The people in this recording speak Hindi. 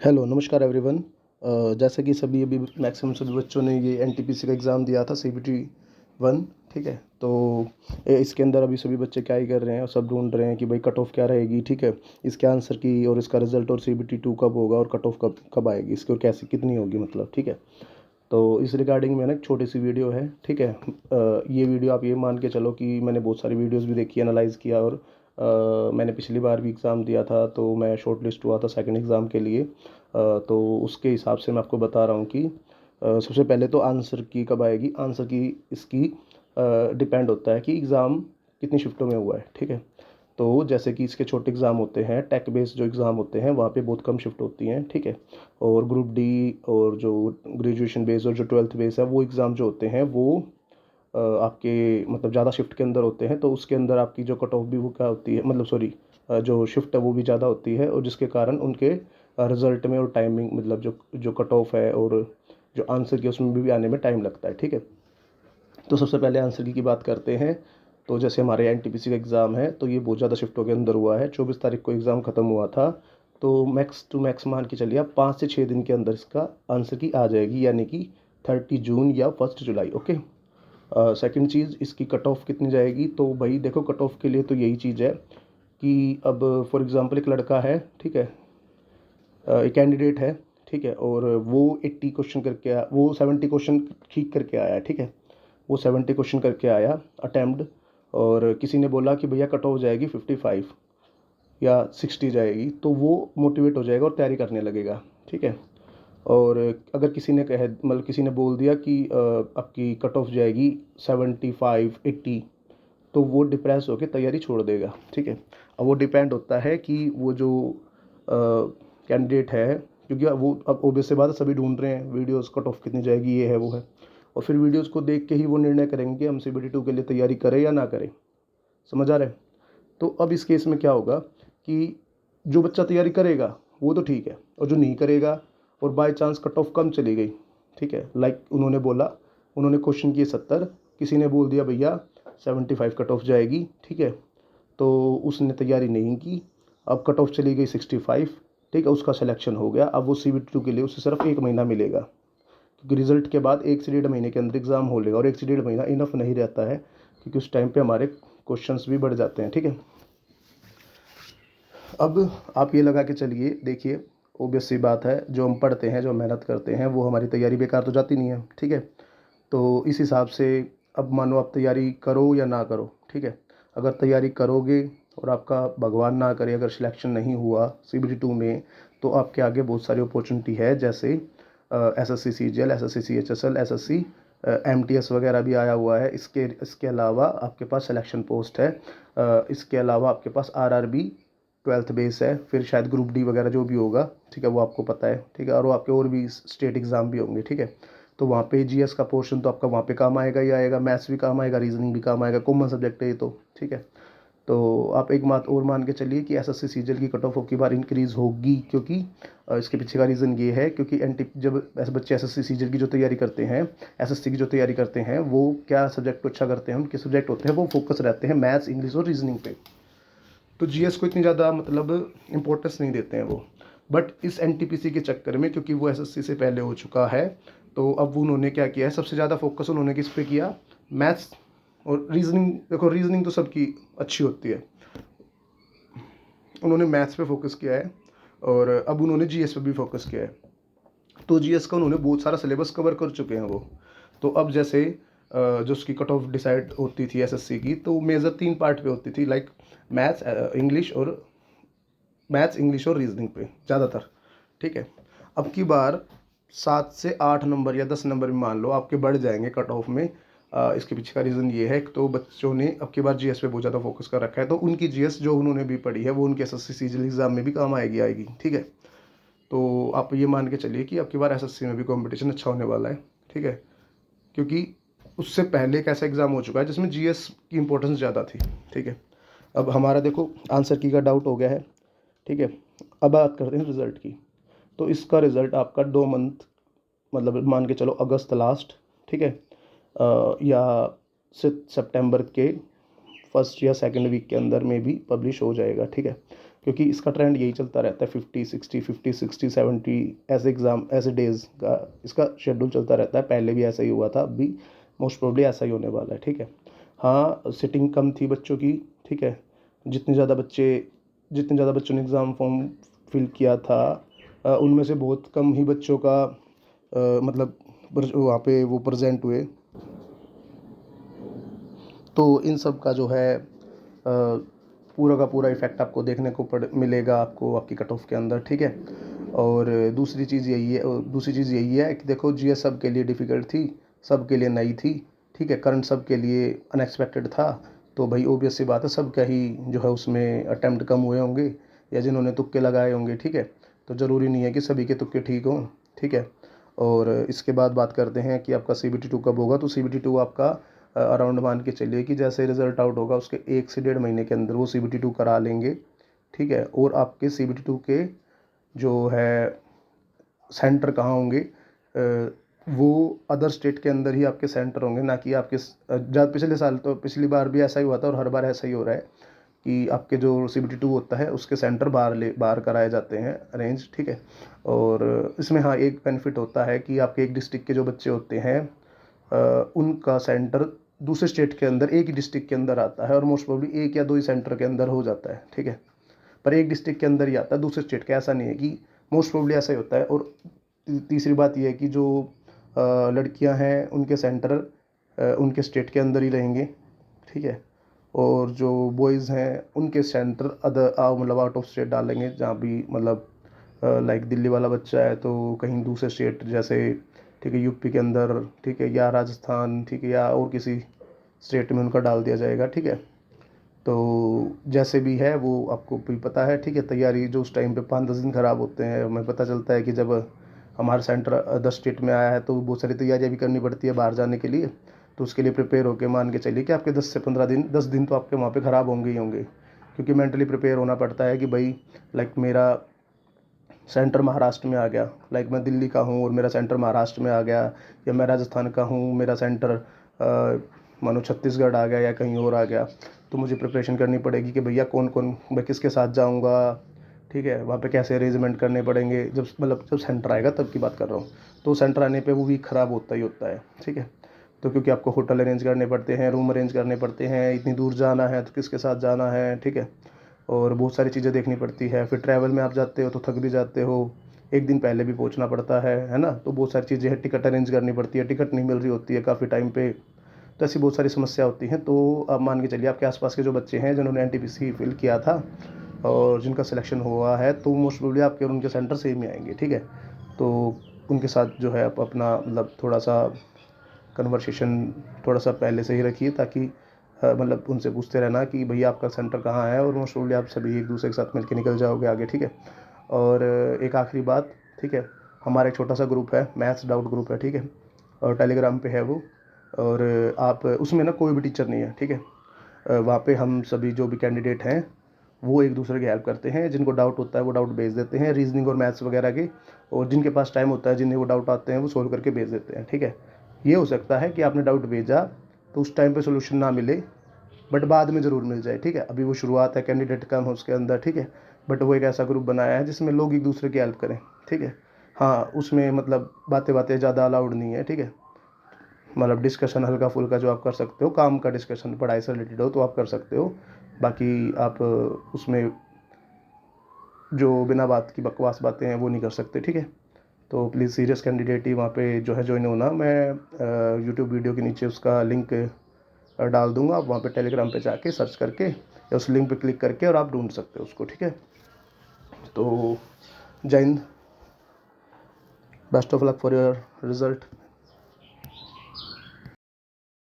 हेलो, नमस्कार एवरीवन। जैसे कि सभी अभी मैक्सिमम सभी बच्चों ने ये एनटीपीसी का एग्ज़ाम दिया था सीबीटी 1, ठीक है। तो इसके अंदर अभी सभी बच्चे क्या ही कर रहे हैं और सब ढूंढ रहे हैं कि भाई कट ऑफ क्या रहेगी, ठीक है। इसके आंसर की और इसका रिजल्ट और सीबीटी 2 कब होगा और कट ऑफ कब कब आएगी, इसकी और कैसी कितनी होगी मतलब, ठीक है। तो इस रिगार्डिंग में ना एक छोटी सी वीडियो है, ठीक है। ये वीडियो आप ये मान के चलो कि मैंने बहुत सारी वीडियोस भी देखी, एनालाइज़ किया, और मैंने पिछली बार भी एग्ज़ाम दिया था तो मैं शॉर्ट लिस्ट हुआ था सेकंड एग्ज़ाम के लिए। तो उसके हिसाब से मैं आपको बता रहा हूँ कि सबसे पहले तो आंसर की कब आएगी। आंसर की इसकी डिपेंड होता है कि एग्ज़ाम कितनी शिफ्टों में हुआ है, ठीक है। तो जैसे कि इसके छोटे एग्ज़ाम होते हैं, टेक बेस्ड जो एग्ज़ाम होते हैं वहाँ पे बहुत कम शिफ्ट होती हैं, ठीक है। और ग्रुप डी और जो ग्रेजुएशन बेस्ड और जो ट्वेल्थ बेस्ड है वो एग्ज़ाम जो होते हैं वो आपके मतलब ज़्यादा शिफ्ट के अंदर होते हैं। तो उसके अंदर आपकी जो कट ऑफ भी वो क्या होती है, मतलब सॉरी, जो शिफ्ट है वो भी ज़्यादा होती है, और जिसके कारण उनके रिजल्ट में और टाइमिंग मतलब जो जो कट ऑफ है और जो आंसर की उसमें भी आने में टाइम लगता है, ठीक है। तो सबसे पहले आंसर की बात करते हैं। तो जैसे हमारे एनटीपीसी का एग्ज़ाम है तो ये बहुत ज़्यादा शिफ्टों के अंदर हुआ है। 24 तारीख को एग्ज़ाम ख़त्म हुआ था। तो मैक्स टू मैक्स मान के चलिए आप 5 से 6 दिन के अंदर इसका आंसर की आ जाएगी, यानी कि 30 जून या 1 जुलाई, ओके। सेकंड चीज़, इसकी कट ऑफ कितनी जाएगी। तो भाई देखो, कट ऑफ के लिए तो यही चीज़ है कि अब फॉर एग्ज़ाम्पल एक लड़का है, ठीक है, एक कैंडिडेट है, ठीक है, और वो 80 क्वेश्चन करके आया, वो 70 क्वेश्चन ठीक करके आया है, ठीक है। वो 70 क्वेश्चन करके आया अटेम्प्ट, और किसी ने बोला कि भैया कट ऑफ जाएगी 55 या 60 जाएगी, तो वो मोटिवेट हो जाएगा और तैयारी करने लगेगा, ठीक है। और अगर किसी ने कह मतलब किसी ने बोल दिया कि आपकी कट ऑफ जाएगी 75 80, तो वो डिप्रेस होकर तैयारी छोड़ देगा, ठीक है। अब वो डिपेंड होता है कि वो जो कैंडिडेट है, क्योंकि वो अब ओबियस से बात है, सभी ढूंढ रहे हैं वीडियोस कट ऑफ कितनी जाएगी, ये है वो है, और फिर वीडियोस को देख के ही वो निर्णय करेंगे कि हम सीबीटी 2 के लिए तैयारी करें या ना करें। समझ आ रहा है। तो अब इस केस में क्या होगा कि जो बच्चा तैयारी करेगा वो तो ठीक है, और जो नहीं करेगा और बाय चांस कट ऑफ कम चली गई, ठीक है, लाइक उन्होंने बोला, उन्होंने क्वेश्चन किए 70, किसी ने बोल दिया भैया 75 कट ऑफ जाएगी, ठीक है। तो उसने तैयारी नहीं की, अब कट ऑफ चली गई 65, ठीक है, उसका सिलेक्शन हो गया। अब वो सीबीटी 2 के लिए उसे सिर्फ 1 महीना मिलेगा, क्योंकि रिजल्ट के बाद 1 से 1.5 महीने के अंदर एग्ज़ाम हो लेगा, और 1 से 1.5 महीना इनफ नहीं रहता है, क्योंकि उस टाइम पे हमारे क्वेश्चंस भी बढ़ जाते हैं, ठीक है। अब आप ये लगा के चलिए, देखिए, ओबियस सी बात है, जो हम पढ़ते हैं, जो हम मेहनत करते हैं, वो हमारी तैयारी बेकार तो जाती नहीं है, ठीक है। तो इस हिसाब से अब मानो आप तैयारी करो या ना करो, ठीक है। अगर तैयारी करोगे और आपका भगवान ना करे अगर सिलेक्शन नहीं हुआ सीबीटी 2 में, तो आपके आगे बहुत सारी अपॉर्चुनिटी है, जैसे SSC CGL, SSC CHSL, SSC MTS वगैरह भी आया हुआ है। इसके अलावा आपके पास सिलेक्शन पोस्ट है। इसके अलावा आपके पास आरआरबी ट्वेल्थ बेस है, फिर शायद ग्रुप डी वगैरह जो भी होगा, ठीक है, वो आपको पता है, ठीक है। और वो आपके और भी स्टेट एग्ज़ाम भी होंगे, ठीक है। तो वहाँ पे जीएस का पोर्शन तो आपका वहाँ पे काम आएगा ही आएगा, मैथ्स भी काम आएगा, रीजनिंग भी काम आएगा, कॉमन सब्जेक्ट है ये तो, ठीक है। तो आप एक बात और मान के चलिए कि एसएससी सीजीएल की कट ऑफ की बार इंक्रीज़ होगी, क्योंकि इसके पीछे का रीज़न ये है, क्योंकि एनटी जब ऐसे बच्चे एसएससी सीजीएल की जो तैयारी करते हैं, एसएससी की जो तैयारी करते हैं, वो क्या सब्जेक्ट को अच्छा करते हैं, उनके सब्जेक्ट होते हैं वो फोकस रहते हैं मैथ्स, इंग्लिश और रीजनिंग पे। तो जीएस को इतनी ज़्यादा मतलब इम्पोर्टेंस नहीं देते हैं वो। बट इस एनटीपीसी के चक्कर में, क्योंकि वो एसएससी से पहले हो चुका है, तो अब उन्होंने क्या किया है, सबसे ज़्यादा फोकस उन्होंने किस पे किया, मैथ्स और रीजनिंग। देखो, रीजनिंग तो सबकी अच्छी होती है, उन्होंने मैथ्स पे फोकस किया है, और अब उन्होंने जीएस पे भी फोकस किया है। तो जीएस का उन्होंने बहुत सारा सिलेबस कवर कर चुके हैं वो। तो अब जैसे जो उसकी कट ऑफ डिसाइड होती थी एसएससी की, तो मेजर 3 पार्ट पे होती थी, लाइक मैथ्स, इंग्लिश और रीजनिंग पे ज़्यादातर, ठीक है। अब की बार 7 से 8 नंबर या 10 नंबर भी मान लो आपके बढ़ जाएंगे कट ऑफ में। इसके पीछे का रीज़न ये है कि तो बच्चों ने अब की बार जीएस पे बहुत ज़्यादा फोकस कर रखा है, तो उनकी जीएस जो उन्होंने भी पढ़ी है वो उनके एसएससी सीजीएल एग्जाम में भी काम आएगी, ठीक है। तो आप ये मान के चलिए कि अब की बार एसएससी में भी कंपटीशन अच्छा होने वाला है, ठीक है, क्योंकि उससे पहले एक ऐसा एग्ज़ाम हो चुका है जिसमें जीएस की इंपॉर्टेंस ज़्यादा थी, ठीक है। अब हमारा देखो आंसर की का डाउट हो गया है, ठीक है। अब बात करते हैं रिज़ल्ट की। तो इसका रिज़ल्ट आपका 2 मंथ मतलब मान के चलो अगस्त लास्ट, ठीक है, या सितंबर के फर्स्ट या सेकंड वीक के अंदर में भी पब्लिश हो जाएगा, ठीक है। क्योंकि इसका ट्रेंड यही चलता रहता है 50-60 ऐसे एग्ज़ाम ऐसे डेज़ का इसका शेड्यूल चलता रहता है। पहले भी ऐसा ही हुआ था, अब भी मोस्ट प्रोबेबली ऐसा ही होने वाला है, ठीक है। हाँ, सिटिंग कम थी बच्चों की, ठीक है। जितने ज़्यादा बच्चों ने एग्ज़ाम फॉर्म फिल किया था उनमें से बहुत कम ही बच्चों का मतलब वहाँ पे वो प्रेजेंट हुए। तो इन सब का जो है पूरा का पूरा इफ़ेक्ट आपको देखने को मिलेगा आपको आपकी कट ऑफ के अंदर, ठीक है। और दूसरी चीज़ यही है कि देखो जीएस सब के लिए डिफ़िकल्ट थी, सब के लिए नई थी, ठीक है। करंट सब के लिए अनएक्सपेक्टेड था, तो भाई ऑब्वियस सी बात है सबका ही जो है उसमें अटेम्प्ट कम हुए होंगे या जिन्होंने तुक्के लगाए होंगे, ठीक है। तो ज़रूरी नहीं है कि सभी के तुक्के ठीक हों, ठीक है। और इसके बाद बात करते हैं कि आपका CBT 2 कब होगा। तो CBT 2 आपका अराउंड मान के चलिए कि जैसे रिज़ल्ट आउट होगा उसके 1 से 1.5 महीने के अंदर वो CBT 2 करा लेंगे, ठीक है। और आपके CBT 2 के जो है सेंटर कहाँ होंगे, वो अदर स्टेट के अंदर ही आपके सेंटर होंगे, ना कि आपके पिछले साल तो पिछली बार भी ऐसा ही हुआ था और हर बार ऐसा ही हो रहा है कि आपके जो CBT 2 होता है उसके सेंटर बाहर कराए जाते हैं अरेंज, ठीक है। और इसमें हाँ एक बेनिफिट होता है कि आपके एक डिस्ट्रिक्ट के जो बच्चे होते हैं उनका सेंटर दूसरे स्टेट के अंदर एक ही डिस्ट्रिक्ट के अंदर आता है और मोस्ट प्रोबेबली 1 या 2 ही सेंटर के अंदर हो जाता है, ठीक है। पर एक डिस्ट्रिक्ट के अंदर ही आता है, दूसरे स्टेट का ऐसा नहीं है कि मोस्ट प्रोबेबली ऐसा ही होता है। और तीसरी बात यह है कि जो लड़कियां हैं उनके सेंटर उनके स्टेट के अंदर ही रहेंगे, ठीक है। और जो बॉयज़ हैं उनके सेंटर मतलब आउट ऑफ स्टेट डालेंगे, जहाँ भी मतलब लाइक दिल्ली वाला बच्चा है तो कहीं दूसरे स्टेट जैसे, ठीक है, यूपी के अंदर, ठीक है, या राजस्थान, ठीक है, या और किसी स्टेट में उनका डाल दिया जाएगा, ठीक है। तो जैसे भी है वो आपको भी पता है, ठीक है। तैयारी जो उस टाइम पे 5-10 दिन ख़राब होते हैं, हमें पता चलता है कि जब हमारा सेंटर अदर स्टेट में आया है तो बहुत सारी तैयारियां भी करनी पड़ती है बाहर जाने के लिए। तो उसके लिए प्रिपेयर होकर मान के चलिए कि आपके 10 दिन तो आपके वहाँ पे ख़राब होंगे ही होंगे, क्योंकि मेंटली प्रिपेयर होना पड़ता है कि भाई लाइक मेरा सेंटर महाराष्ट्र में आ गया, लाइक मैं दिल्ली का हूँ और मेरा सेंटर महाराष्ट्र में आ गया, या मैं राजस्थान का हूँ मेरा सेंटर मानो छत्तीसगढ़ आ गया या कहीं और आ गया। तो मुझे प्रिपरेशन करनी पड़ेगी कि भैया कौन कौन मैं किसके साथ जाऊँगा, ठीक है। वहाँ पे कैसे अरेंजमेंट करने पड़ेंगे, जब सेंटर आएगा तब की बात कर रहा हूँ। तो सेंटर आने पे वो वीक ख़राब होता ही होता है, ठीक है। तो क्योंकि आपको होटल अरेंज करने पड़ते हैं, रूम अरेंज करने पड़ते हैं, इतनी दूर जाना है तो किसके साथ जाना है, ठीक है। और बहुत सारी चीज़ें देखनी पड़ती है। फिर ट्रैवल में आप जाते हो तो थक भी जाते हो, एक दिन पहले भी पहुंचना पड़ता है ना। तो बहुत सारी चीज़ें हैं, टिकट अरेंज करनी पड़ती है, टिकट नहीं मिल रही होती है काफ़ी टाइम पे। तो ऐसी बहुत सारी समस्या होती हैं। तो आप मान के चलिए आपके आसपास के जो बच्चे हैं जिन्होंने NTPC फिल किया था और जिनका सिलेक्शन हुआ है, तो मोस्ट प्रोबेबली आपके और उनके सेंटर सेम ही आएंगे, ठीक है। तो उनके साथ जो है आप अपना मतलब थोड़ा सा कन्वर्सेशन थोड़ा सा पहले से ही रखिए, ताकि मतलब उनसे पूछते रहना कि भैया आपका सेंटर कहाँ है, और मोस्ट प्रोबेबली आप सभी एक दूसरे के साथ मिलकर निकल जाओगे आगे, ठीक है। और एक आखिरी बात, ठीक है, हमारा एक छोटा सा ग्रुप है, मैथ्स डाउट ग्रुप है, ठीक है, और टेलीग्राम पे है वो। और आप उसमें ना कोई भी टीचर नहीं है, ठीक है। वहाँ पे हम सभी जो भी कैंडिडेट हैं वो एक दूसरे की हेल्प करते हैं, जिनको डाउट होता है वो डाउट भेज देते हैं रीजनिंग और मैथ्स वगैरह के, और जिनके पास टाइम होता है जिन्हें वो डाउट आते हैं वो सोल्व करके भेज देते हैं, ठीक है। ये हो सकता है कि आपने डाउट भेजा तो उस टाइम पे सोल्यूशन ना मिले, बट बाद में ज़रूर मिल जाए, ठीक है। अभी वो शुरुआत है, कैंडिडेट कम है उसके अंदर, ठीक है। बट वो एक ऐसा ग्रुप बनाया है जिसमें लोग एक दूसरे की हेल्प करें, ठीक है। हाँ, उसमें मतलब बातें बातें ज़्यादा अलाउड नहीं है, ठीक है। मतलब डिस्कशन हल्का फुल्का जो आप कर सकते हो, काम का डिस्कशन पढ़ाई से रिलेटेड हो तो आप कर सकते हो। बाकी आप उसमें जो बिना बात की बकवास बातें हैं वो नहीं कर सकते, ठीक है। तो प्लीज़ सीरियस कैंडिडेट ही वहाँ पे जो है ज्वाइन होना। मैं यूट्यूब वीडियो के नीचे उसका लिंक डाल दूंगा, आप वहाँ पे टेलीग्राम पे जाके सर्च करके या उस लिंक पे क्लिक करके और आप ढूंढ सकते हो उसको, ठीक है। तो जय Hind, best of luck for your result.